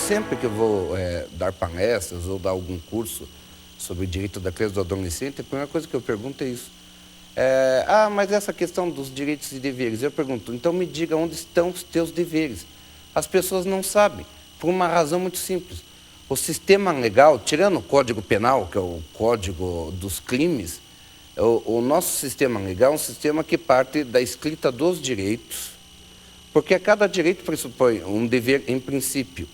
sempre que eu vou dar palestras ou dar algum curso sobre direito da criança e do adolescente, a primeira coisa que eu pergunto é isso. Mas essa questão dos direitos e deveres, eu pergunto, então me diga onde estão os teus deveres. As pessoas não sabem, por uma razão muito simples. O sistema legal, tirando o Código Penal, que é o Código dos Crimes, o nosso sistema legal é um sistema que parte da escrita dos direitos, porque cada direito pressupõe um dever em princípio.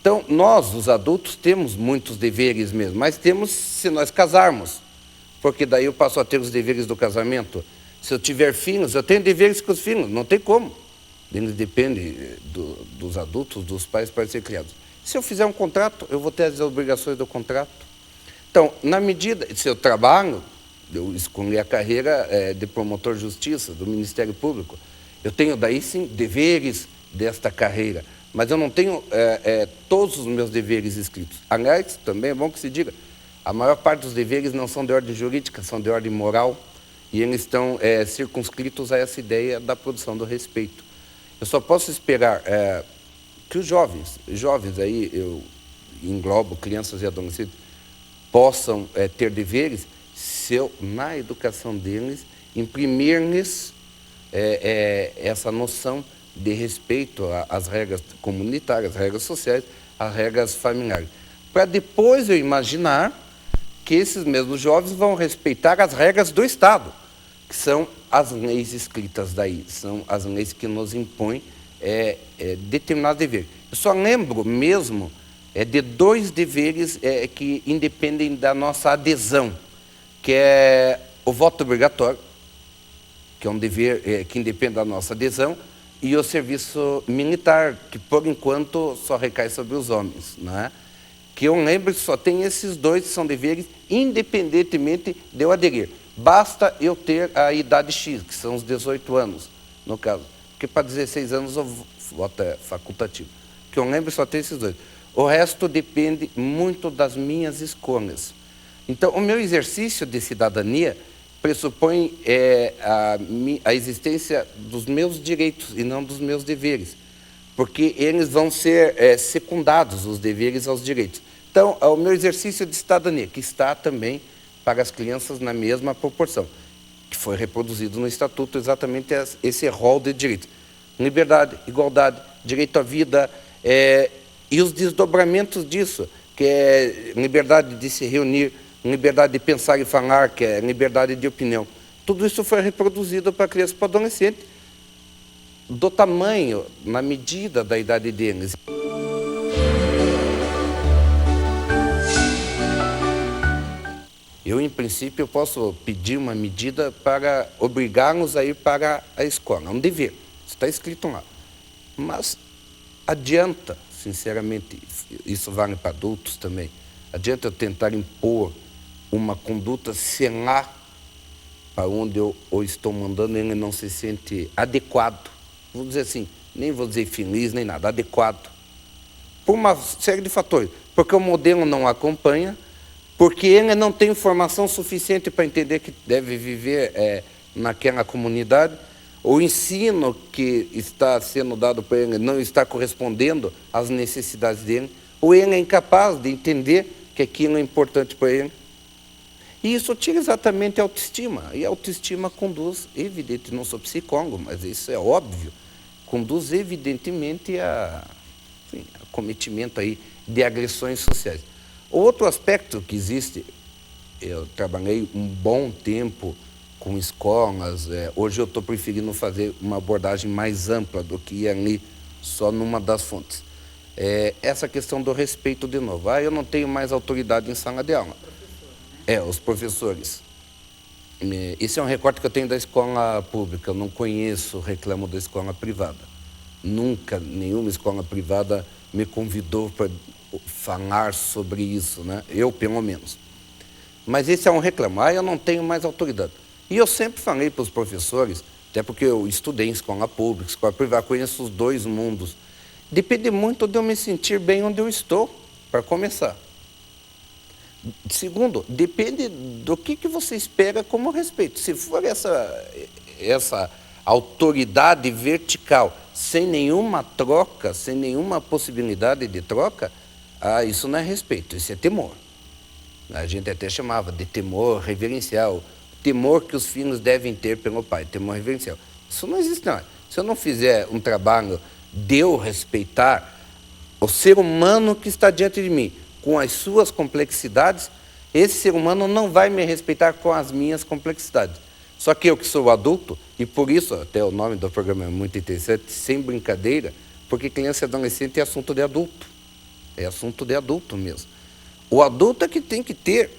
Então, nós, os adultos, temos muitos deveres mesmo, mas temos se nós casarmos, porque daí eu passo a ter os deveres do casamento. Se eu tiver filhos, eu tenho deveres com os filhos, não tem como. Eles dependem dos adultos, dos pais para ser criados. Se eu fizer um contrato, eu vou ter as obrigações do contrato. Então, na medida, se eu trabalho, eu escolhi a carreira de promotor de justiça do Ministério Público, eu tenho daí sim deveres desta carreira, mas eu não tenho todos os meus deveres escritos. Aliás, também é bom que se diga, a maior parte dos deveres não são de ordem jurídica, são de ordem moral, e eles estão circunscritos a essa ideia da produção do respeito. Eu só posso esperar que os jovens aí, eu englobo crianças e adolescentes, possam ter deveres, se eu, na educação deles, imprimir-lhes essa noção de respeito às regras comunitárias, às regras sociais, às regras familiares. Para depois eu imaginar que esses mesmos jovens vão respeitar as regras do Estado, que são as leis escritas daí, são as leis que nos impõem determinados deveres. Eu só lembro mesmo de dois deveres que independem da nossa adesão, que é o voto obrigatório, que é um dever que independe da nossa adesão, e o serviço militar, que por enquanto só recai sobre os homens, né? Que eu lembro que só tem esses dois que são deveres, independentemente de eu aderir. Basta eu ter a idade X, que são os 18 anos, no caso. Porque para 16 anos o voto é facultativo. Que eu lembro só tem esses dois. O resto depende muito das minhas escolhas. Então, o meu exercício de cidadania pressupõe a existência dos meus direitos e não dos meus deveres, porque eles vão ser secundados, os deveres aos direitos. Então, o meu exercício de cidadania, que está também para as crianças na mesma proporção, que foi reproduzido no Estatuto exatamente esse rol de direitos. Liberdade, igualdade, direito à vida, e os desdobramentos disso, que é liberdade de se reunir, liberdade de pensar e falar, que é liberdade de opinião. Tudo isso foi reproduzido para criança e para adolescente, do tamanho, na medida da idade deles. Eu, em princípio, eu posso pedir uma medida para obrigá-los a ir para a escola. É um dever, está escrito lá. Mas adianta, sinceramente, isso vale para adultos também, adianta eu tentar impor uma conduta se lá para onde eu estou mandando ele não se sente adequado. Vou dizer assim, nem vou dizer feliz, nem nada, adequado. Por uma série de fatores. Porque o modelo não acompanha, porque ele não tem informação suficiente para entender que deve viver naquela comunidade, o ensino que está sendo dado para ele não está correspondendo às necessidades dele, ou ele é incapaz de entender que aquilo é importante para ele. E isso tira exatamente a autoestima. E a autoestima conduz, evidentemente, não sou psicólogo, mas isso é óbvio, conduz evidentemente a cometimento aí de agressões sociais. Outro aspecto que existe, eu trabalhei um bom tempo com escolas, hoje eu estou preferindo fazer uma abordagem mais ampla do que ir ali só numa das fontes. Essa questão do respeito de novo. Eu não tenho mais autoridade em sala de aula. Os professores. Esse é um recorte que eu tenho da escola pública, eu não conheço reclamo da escola privada. Nunca nenhuma escola privada me convidou para falar sobre isso, né? Eu, pelo menos. Mas esse é um reclamo. Eu não tenho mais autoridade. E eu sempre falei para os professores, até porque eu estudei em escola pública, escola privada, conheço os dois mundos. Depende muito de eu me sentir bem onde eu estou, para começar. Segundo, depende do que você espera como respeito. Se for essa autoridade vertical sem nenhuma troca, sem nenhuma possibilidade de troca, isso não é respeito, isso é temor. A gente até chamava de temor reverencial, temor que os filhos devem ter pelo pai, temor reverencial. Isso não existe, não. Se eu não fizer um trabalho de eu respeitar o ser humano que está diante de mim, com as suas complexidades, esse ser humano não vai me respeitar com as minhas complexidades. Só que eu que sou adulto, e por isso até o nome do programa é muito interessante, sem brincadeira, porque criança e adolescente é assunto de adulto. É assunto de adulto mesmo. O adulto é que tem que ter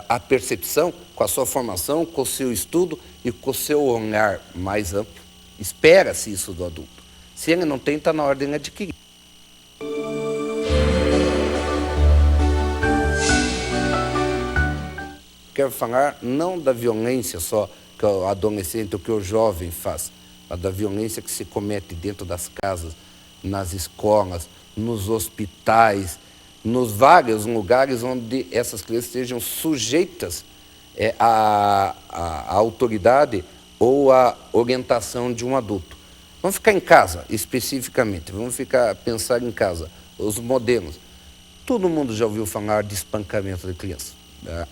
a percepção, com a sua formação, com o seu estudo e com o seu olhar mais amplo. Espera-se isso do adulto. Se ele não tem, está na hora de ele adquirir. Quero falar não da violência só que o adolescente ou que o jovem faz, mas da violência que se comete dentro das casas, nas escolas, nos hospitais, nos vários lugares onde essas crianças sejam sujeitas à autoridade ou à orientação de um adulto. Vamos ficar em casa, especificamente, vamos pensar em casa, os modelos. Todo mundo já ouviu falar de espancamento de criança.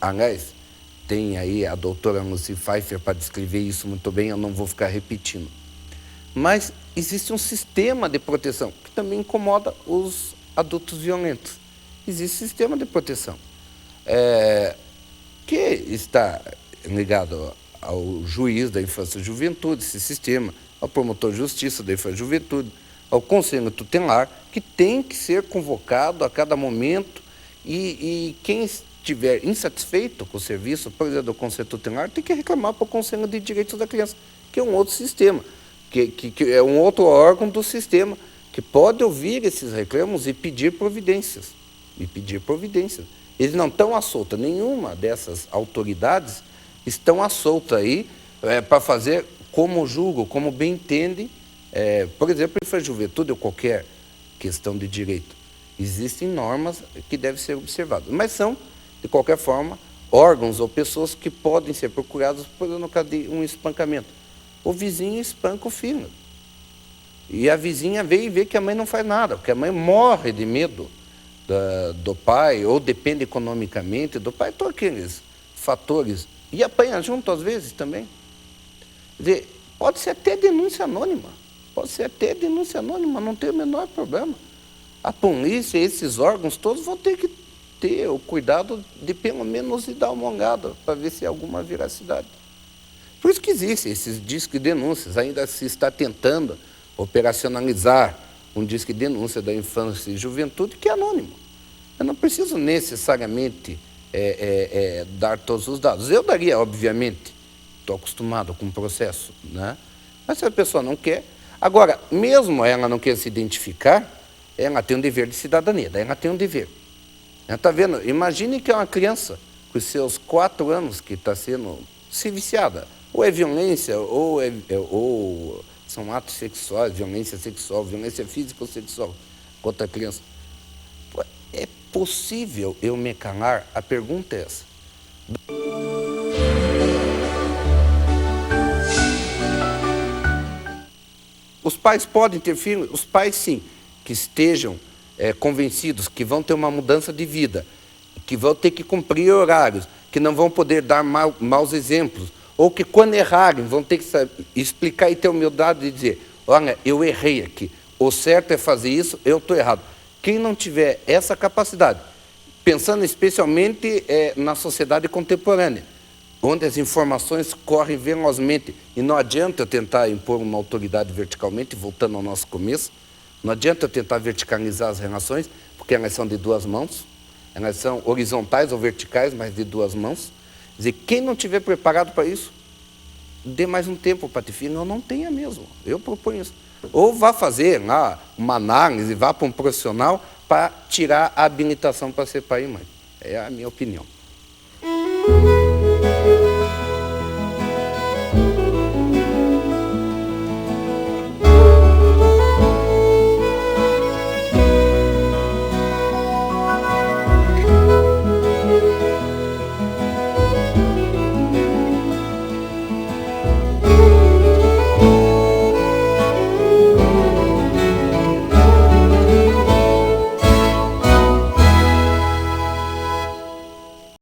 Aliás, tem aí a doutora Lucy Pfeiffer para descrever isso muito bem, eu não vou ficar repetindo. Mas existe um sistema de proteção que também incomoda os adultos violentos. Existe sistema de proteção que está ligado ao juiz da infância e juventude, esse sistema, ao promotor de justiça da infância e juventude, ao conselho tutelar, que tem que ser convocado a cada momento e quem estiver insatisfeito com o serviço, por exemplo, do conselho tutelar, tem que reclamar para o Conselho de Direitos da Criança, que é um outro sistema, que é um outro órgão do sistema, que pode ouvir esses reclamos e pedir providências. Eles não estão à solta, nenhuma dessas autoridades estão à solta aí para fazer como julgam, como bem entendem, por exemplo, em juventude ou qualquer questão de direito. Existem normas que devem ser observadas, mas são, de qualquer forma, órgãos ou pessoas que podem ser procurados por no caso de um espancamento. O vizinho espanca o filho. E a vizinha vê e vê que a mãe não faz nada, porque a mãe morre de medo do pai, ou depende economicamente do pai, todos aqueles fatores. E apanha junto, às vezes, também. Quer dizer, pode ser até denúncia anônima. Não tem o menor problema. A polícia, esses órgãos todos vão ter que ter o cuidado de, pelo menos, dar uma olhada para ver se há alguma veracidade. Por isso que existem esses discos de denúncias. Ainda se está tentando operacionalizar um disco de denúncia da infância e juventude que é anônimo. Eu não preciso necessariamente dar todos os dados. Eu daria, obviamente, estou acostumado com o processo, né? Mas se a pessoa não quer... Agora, mesmo ela não quer se identificar, ela tem um dever de cidadania, ela tem um dever. Ela está vendo, imagine que é uma criança com os seus 4 anos que está sendo viciada. Ou é violência, ou são atos sexuais, violência sexual, violência física ou sexual contra a criança. É possível eu me calar? A pergunta é essa. Os pais podem ter filhos? Os pais, sim, que estejam convencidos que vão ter uma mudança de vida, que vão ter que cumprir horários, que não vão poder dar maus exemplos, ou que quando errarem vão ter que explicar e ter humildade de dizer, olha, eu errei aqui, o certo é fazer isso, eu estou errado. Quem não tiver essa capacidade, pensando especialmente na sociedade contemporânea, onde as informações correm velozmente, e não adianta eu tentar impor uma autoridade verticalmente, voltando ao nosso começo, não adianta eu tentar verticalizar as relações, porque elas são de 2 mãos, elas são horizontais ou verticais, mas de 2 mãos. Quer dizer, quem não estiver preparado para isso, dê mais um tempo para ter filho, não tenha mesmo, eu proponho isso. Ou vá fazer lá uma análise, vá para um profissional para tirar a habilitação para ser pai e mãe. É a minha opinião.